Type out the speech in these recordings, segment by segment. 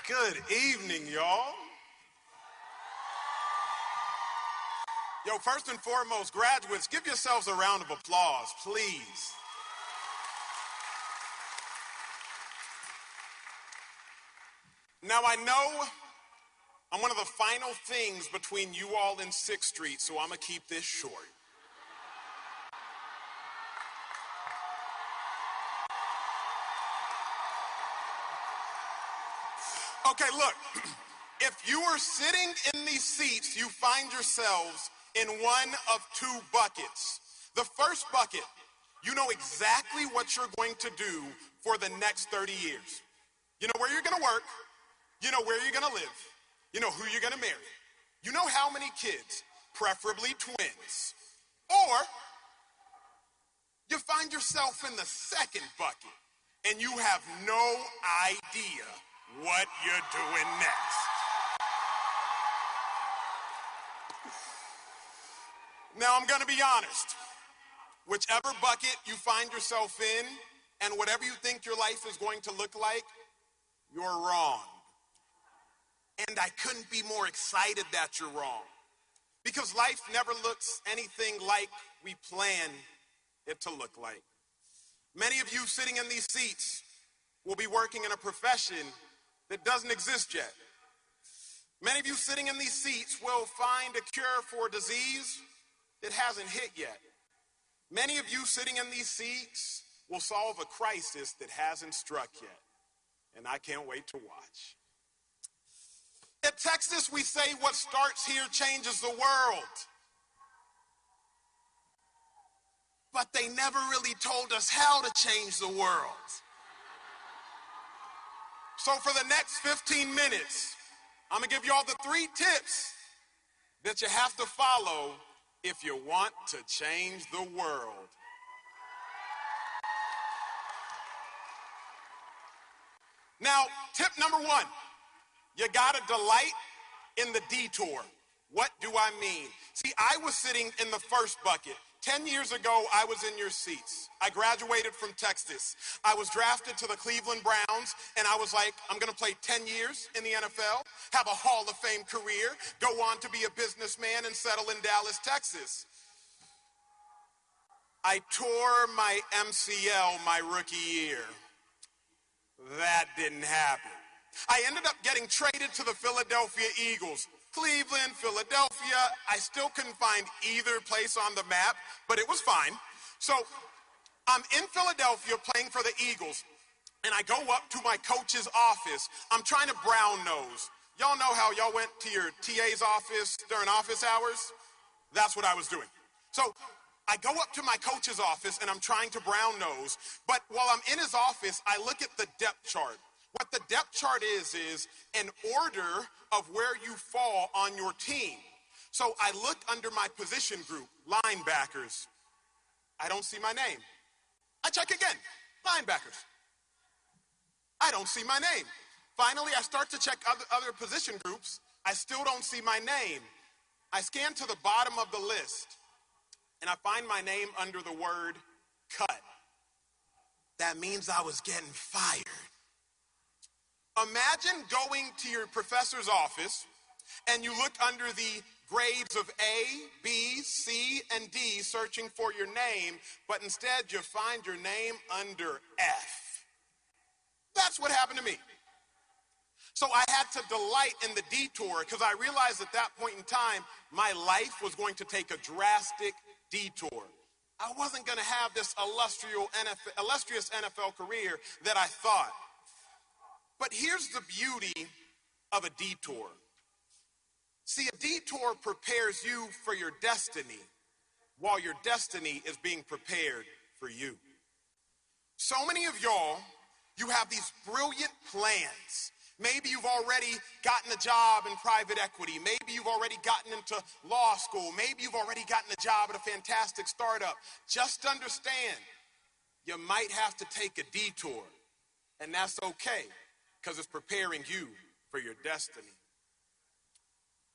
Good evening, y'all. Yo, first and foremost, graduates, give yourselves a round of applause, please. Now, I know I'm one of the final things between you all and 6th Street, so I'm going to keep this short. Okay, look, if you are sitting in these seats, you find yourselves in one of two buckets. The first bucket, you know exactly what you're going to do for the next 30 years. You know where you're going to work. You know where you're going to live. You know who you're going to marry. You know how many kids, preferably twins. Or you find yourself in the second bucket and you have no idea what you're doing next. Now, I'm going to be honest. Whichever bucket you find yourself in and whatever you think your life is going to look like, you're wrong. And I couldn't be more excited that you're wrong. Because life never looks anything like we plan it to look like. Many of you sitting in these seats will be working in a profession that doesn't exist yet. Many of you sitting in these seats will find a cure for a disease that hasn't hit yet. Many of you sitting in these seats will solve a crisis that hasn't struck yet. And I can't wait to watch. At Texas, we say what starts here changes the world. But they never really told us how to change the world. So for the next 15 minutes, I'm going to give you all the 3 tips that you have to follow if you want to change the world. Now, tip number 1, you got to delight in the detour. What do I mean? See, I was sitting in the first bucket. 10 years ago, I was in your seats. I graduated from Texas. I was drafted to the Cleveland Browns, and I was like, I'm going to play 10 years in the NFL, have a Hall of Fame career, go on to be a businessman, and settle in Dallas, Texas. I tore my MCL my rookie year. That didn't happen. I ended up getting traded to the Philadelphia Eagles. Cleveland, Philadelphia, I still couldn't find either place on the map, but it was fine. So I'm in Philadelphia playing for the Eagles, and I go up to my coach's office. I'm trying to brown nose. Y'all know how y'all went to your TA's office during office hours? That's what I was doing. So I go up to my coach's office, and I'm trying to brown nose, but while I'm in his office, I look at the depth chart. What the depth chart is an order of where you fall on your team. So I look under my position group, linebackers. I don't see my name. I check again, linebackers. I don't see my name. Finally, I start to check other position groups. I still don't see my name. I scan to the bottom of the list, and I find my name under the word cut. That means I was getting fired. Imagine going to your professor's office and you look under the grades of A, B, C, and D searching for your name, but instead you find your name under F. That's what happened to me. So I had to delight in the detour because I realized at that point in time, my life was going to take a drastic detour. I wasn't going to have this illustrious NFL career that I thought. But here's the beauty of a detour. See, a detour prepares you for your destiny while your destiny is being prepared for you. So many of y'all, you have these brilliant plans. Maybe you've already gotten a job in private equity. Maybe you've already gotten into law school. Maybe you've already gotten a job at a fantastic startup. Just understand, you might have to take a detour, and that's okay, because it's preparing you for your destiny.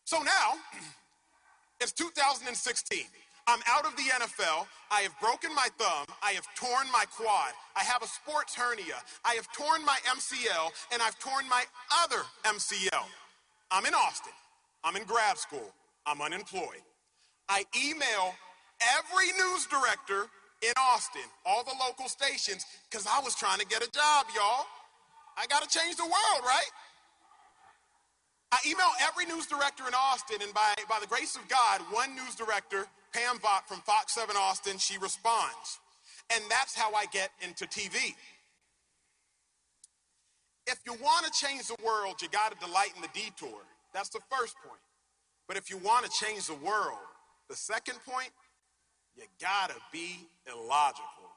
So now, it's 2016. I'm out of the NFL. I have broken my thumb. I have torn my quad. I have a sports hernia. I have torn my MCL, and I've torn my other MCL. I'm in Austin. I'm in grad school. I'm unemployed. I email every news director in Austin, all the local stations, because I was trying to get a job, y'all. I got to change the world, right? I email every news director in Austin, and by the grace of God, one news director, Pam Vaught from Fox 7 Austin, she responds. And that's how I get into TV. If you want to change the world, you got to delight in the detour. That's the first point. But if you want to change the world, the second point, you got to be illogical.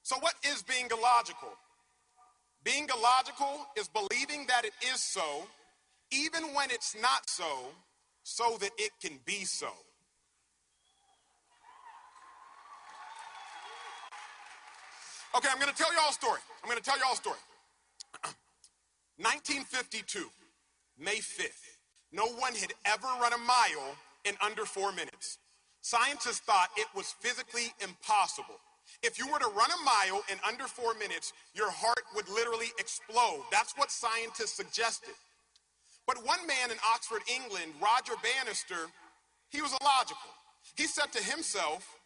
So what is being illogical? Being illogical is believing that it is so, even when it's not so, so that it can be so. Okay, I'm going to tell y'all a story. 1952, May 5th. No one had ever run a mile in under 4 minutes. Scientists thought it was physically impossible. If you were to run a mile in under 4 minutes, your heart would literally explode. That's what scientists suggested. But one man in Oxford, England, Roger Bannister, he was illogical. He said to himself,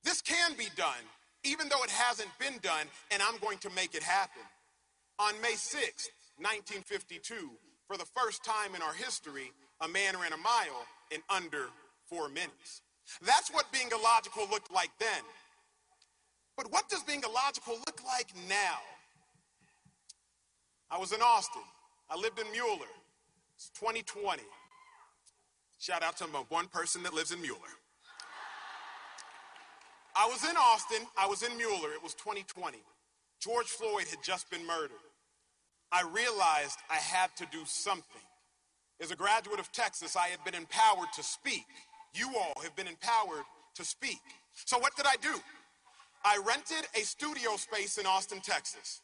this can be done, even though it hasn't been done, and I'm going to make it happen. On May 6th, 1952, for the first time in our history, a man ran a mile in under 4 minutes. That's what being illogical looked like then. But what does being illogical look like now? I was in Austin. I lived in Mueller. It's 2020. Shout out to one person that lives in Mueller. I was in Austin. I was in Mueller. It was 2020. George Floyd had just been murdered. I realized I had to do something. As a graduate of Texas, I had been empowered to speak. You all have been empowered to speak. So what did I do? I rented a studio space in Austin, Texas.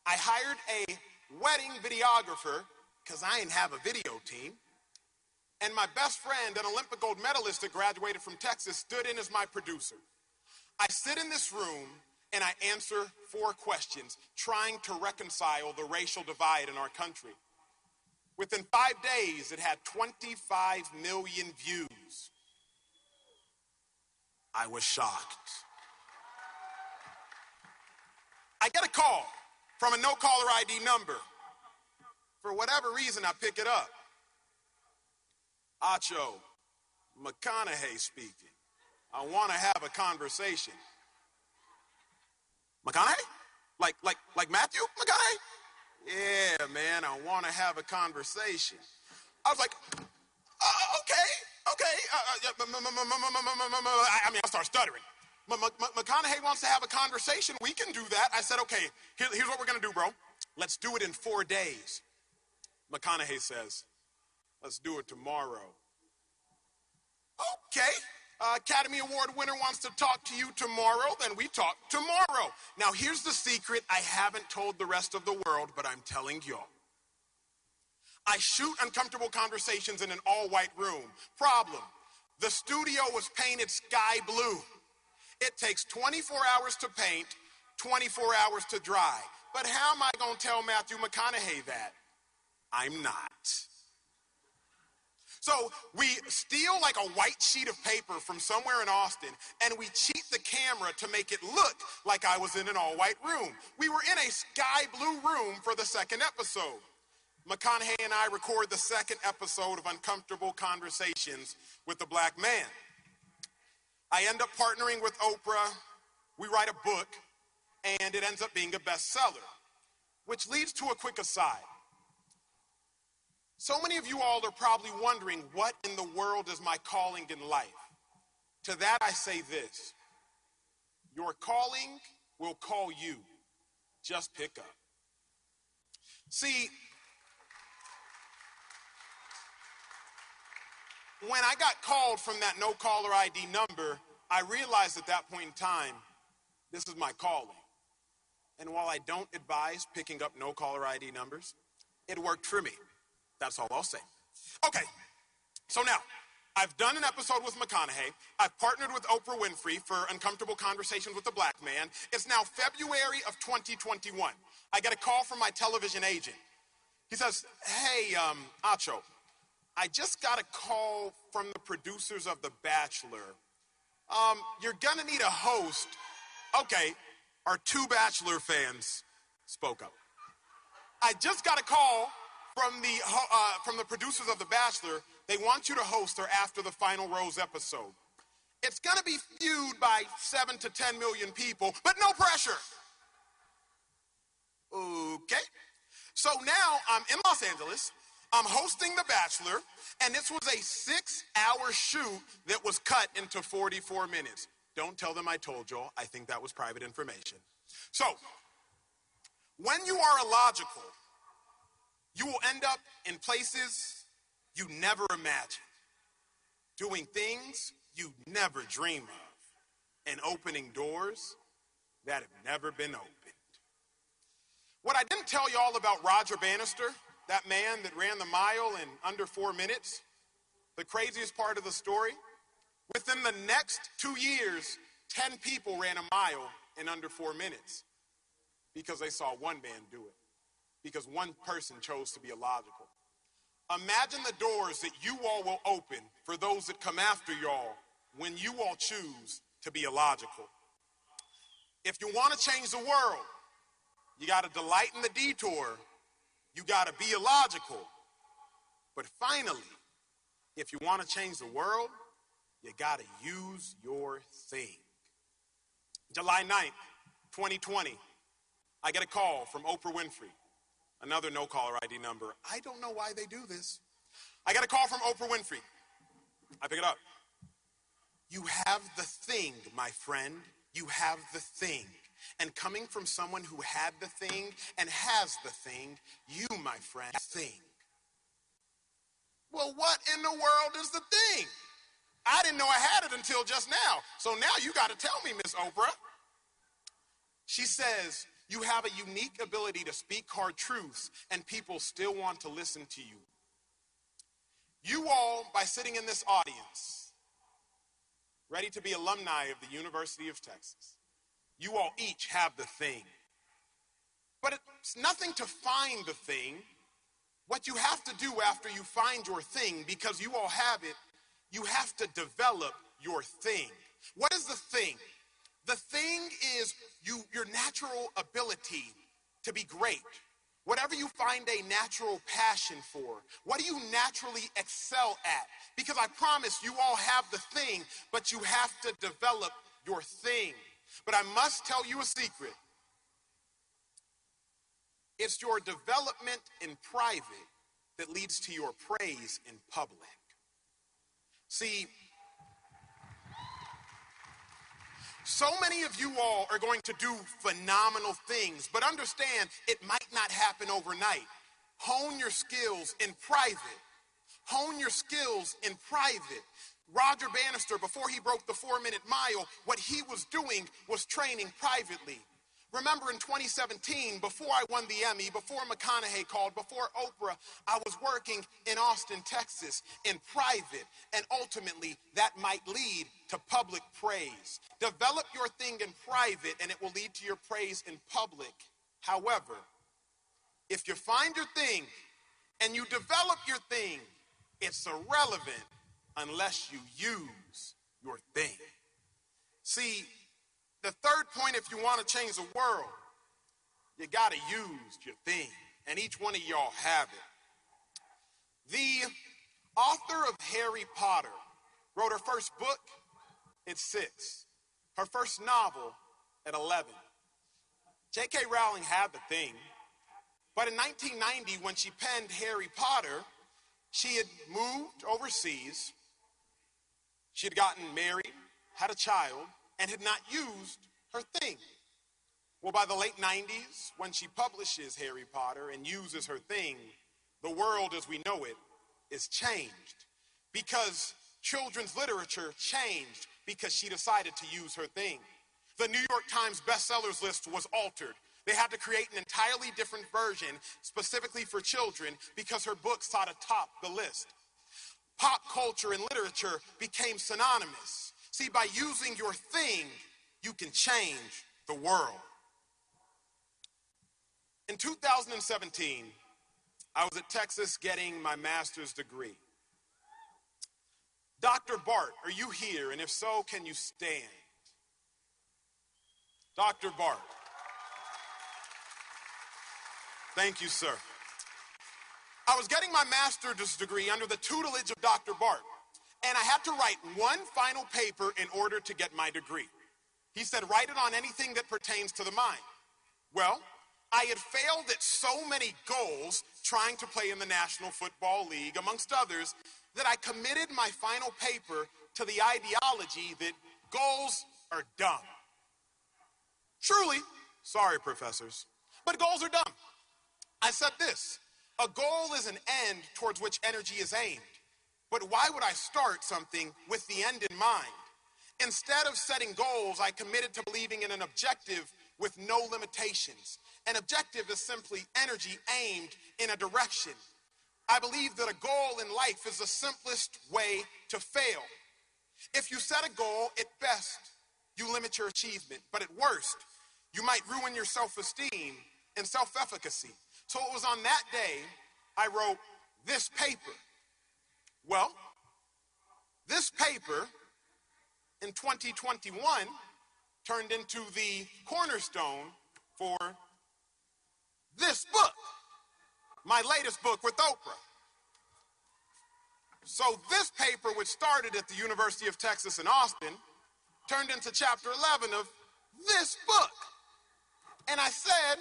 I hired a wedding videographer, because I didn't have a video team. And my best friend, an Olympic gold medalist that graduated from Texas, stood in as my producer. I sit in this room and I answer 4 questions, trying to reconcile the racial divide in our country. Within 5 days, it had 25 million views. I was shocked. I get a call from a no-caller ID number. For whatever reason, I pick it up. Acho, McConaughey speaking. I want to have a conversation. McConaughey? Like Matthew McConaughey? Yeah, man, I want to have a conversation. I was like, okay. I start stuttering. McConaughey wants to have a conversation. We can do that. I said, okay, here's what we're going to do, bro. Let's do it in 4 days. McConaughey says, let's do it tomorrow. Okay. Academy Award winner wants to talk to you tomorrow, then we talk tomorrow. Now, here's the secret I haven't told the rest of the world, but I'm telling y'all. I shoot uncomfortable conversations in an all-white room. Problem, the studio was painted sky blue. It takes 24 hours to paint, 24 hours to dry. But how am I going to tell Matthew McConaughey that? I'm not. So we steal like a white sheet of paper from somewhere in Austin, and we cheat the camera to make it look like I was in an all-white room. We were in a sky blue room for the second episode. McConaughey and I record the second episode of Uncomfortable Conversations with the Black Man. I end up partnering with Oprah. We write a book, and it ends up being a bestseller, which leads to a quick aside. So many of you all are probably wondering, what in the world is my calling in life? To that I say this: your calling will call you. Just pick up. See, when I got called from that no-caller ID number, I realized at that point in time, this is my calling. And while I don't advise picking up no-caller ID numbers, it worked for me. That's all I'll say. Okay, so now, I've done an episode with McConaughey. I've partnered with Oprah Winfrey for Uncomfortable Conversations with the Black Man. It's now February of 2021. I get a call from my television agent. He says, hey, Acho, I just got a call from the producers of The Bachelor. You're gonna need a host. Okay, our two Bachelor fans spoke up. I just got a call from the producers of The Bachelor. They want you to host their After the Final Rose episode. It's gonna be viewed by 7 to 10 million people, but no pressure. Okay. So now I'm in Los Angeles. I'm hosting The Bachelor, and this was a 6-hour shoot that was cut into 44 minutes. Don't tell them I told y'all. I think that was private information. So, when you are illogical, you will end up in places you never imagined, doing things you never dream of, and opening doors that have never been opened. What I didn't tell y'all about Roger Bannister, that man that ran the mile in under 4 minutes, the craziest part of the story, within the next 2 years, 10 people ran a mile in under 4 minutes because they saw one man do it, because one person chose to be illogical. Imagine the doors that you all will open for those that come after y'all when you all choose to be illogical. If you want to change the world, you got to delight in the detour. You got to be illogical. But finally, if you want to change the world, you got to use your thing. July 9th, 2020, I get a call from Oprah Winfrey, another no-caller ID number. I don't know why they do this. I get a call from Oprah Winfrey. I pick it up. You have the thing, my friend. You have the thing. And coming from someone who had the thing and has the thing, you, my friend, thing. Well, what in the world is the thing? I didn't know I had it until just now. So now you got to tell me, Miss Oprah. She says, you have a unique ability to speak hard truths and people still want to listen to you. You all, by sitting in this audience, ready to be alumni of the University of Texas, you all each have the thing. But it's nothing to find the thing. What you have to do after you find your thing, because you all have it, you have to develop your thing. What is the thing? The thing is your natural ability to be great. Whatever you find a natural passion for, what do you naturally excel at? Because I promise you all have the thing, but you have to develop your thing. But I must tell you a secret. It's your development in private that leads to your praise in public. See, so many of you all are going to do phenomenal things, but understand it might not happen overnight. Hone your skills in private. Hone your skills in private. Roger Bannister, before he broke the 4-minute mile, what he was doing was training privately. Remember in 2017, before I won the Emmy, before McConaughey called, before Oprah, I was working in Austin, Texas, in private, and ultimately that might lead to public praise. Develop your thing in private and it will lead to your praise in public. However, if you find your thing and you develop your thing, it's irrelevant unless you use your thing. See, the third point, if you want to change the world, you got to use your thing. And each one of y'all have it. The author of Harry Potter wrote her first book at 6, her first novel at 11. J.K. Rowling had the thing, but in 1990, when she penned Harry Potter, she had moved overseas, she had gotten married, had a child, and had not used her thing. Well, by the late 90s, when she publishes Harry Potter and uses her thing, the world as we know it is changed. Because children's literature changed because she decided to use her thing. The New York Times bestsellers list was altered. They had to create an entirely different version specifically for children because her book sought to top the list. Pop culture and literature became synonymous. See, by using your thing, you can change the world. In 2017, I was at Texas getting my master's degree. Dr. Bart, are you here? And if so, can you stand? Dr. Bart. Thank you, sir. I was getting my master's degree under the tutelage of Dr. Bart, and I had to write one final paper in order to get my degree. He said, write it on anything that pertains to the mind. Well, I had failed at so many goals trying to play in the National Football League, amongst others, that I committed my final paper to the ideology that goals are dumb. Truly, sorry, professors, but goals are dumb. I said this, a goal is an end towards which energy is aimed. But why would I start something with the end in mind? Instead of setting goals, I committed to believing in an objective with no limitations. An objective is simply energy aimed in a direction. I believe that a goal in life is the simplest way to fail. If you set a goal, at best, you limit your achievement. But at worst, you might ruin your self-esteem and self-efficacy. So it was on that day I wrote this paper. Well, this paper in 2021 turned into the cornerstone for this book, my latest book with Oprah. So this paper, which started at the University of Texas in Austin, turned into chapter 11 of this book. And I said,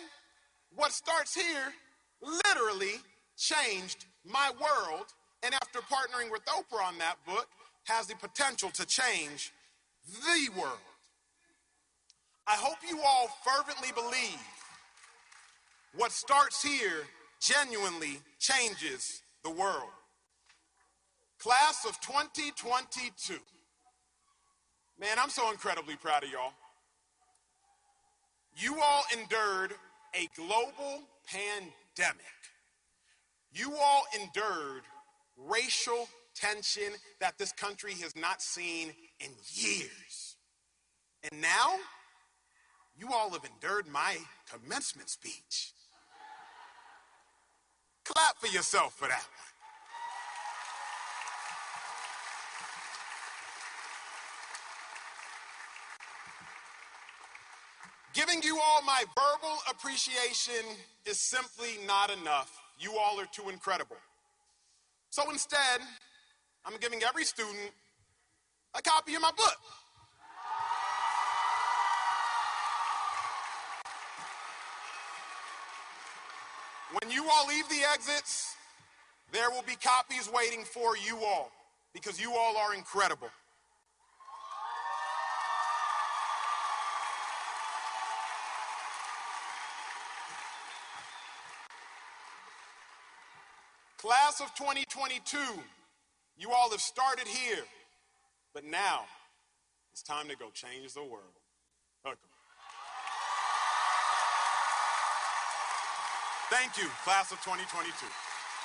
what starts here literally changed my world, and after partnering with Oprah on that book, has the potential to change the world. I hope you all fervently believe what starts here genuinely changes the world. Class of 2022. Man, I'm so incredibly proud of y'all. You all endured a global pandemic. You all endured racial tension that this country has not seen in years. And now, you all have endured my commencement speech. Clap for yourself for that one. Giving you all my verbal appreciation is simply not enough. You all are too incredible. So instead, I'm giving every student a copy of my book. When you all leave the exits, there will be copies waiting for you all, because you all are incredible. Class of 2022, you all have started here, but now it's time to go change the world. Okay. Thank you, class of 2022.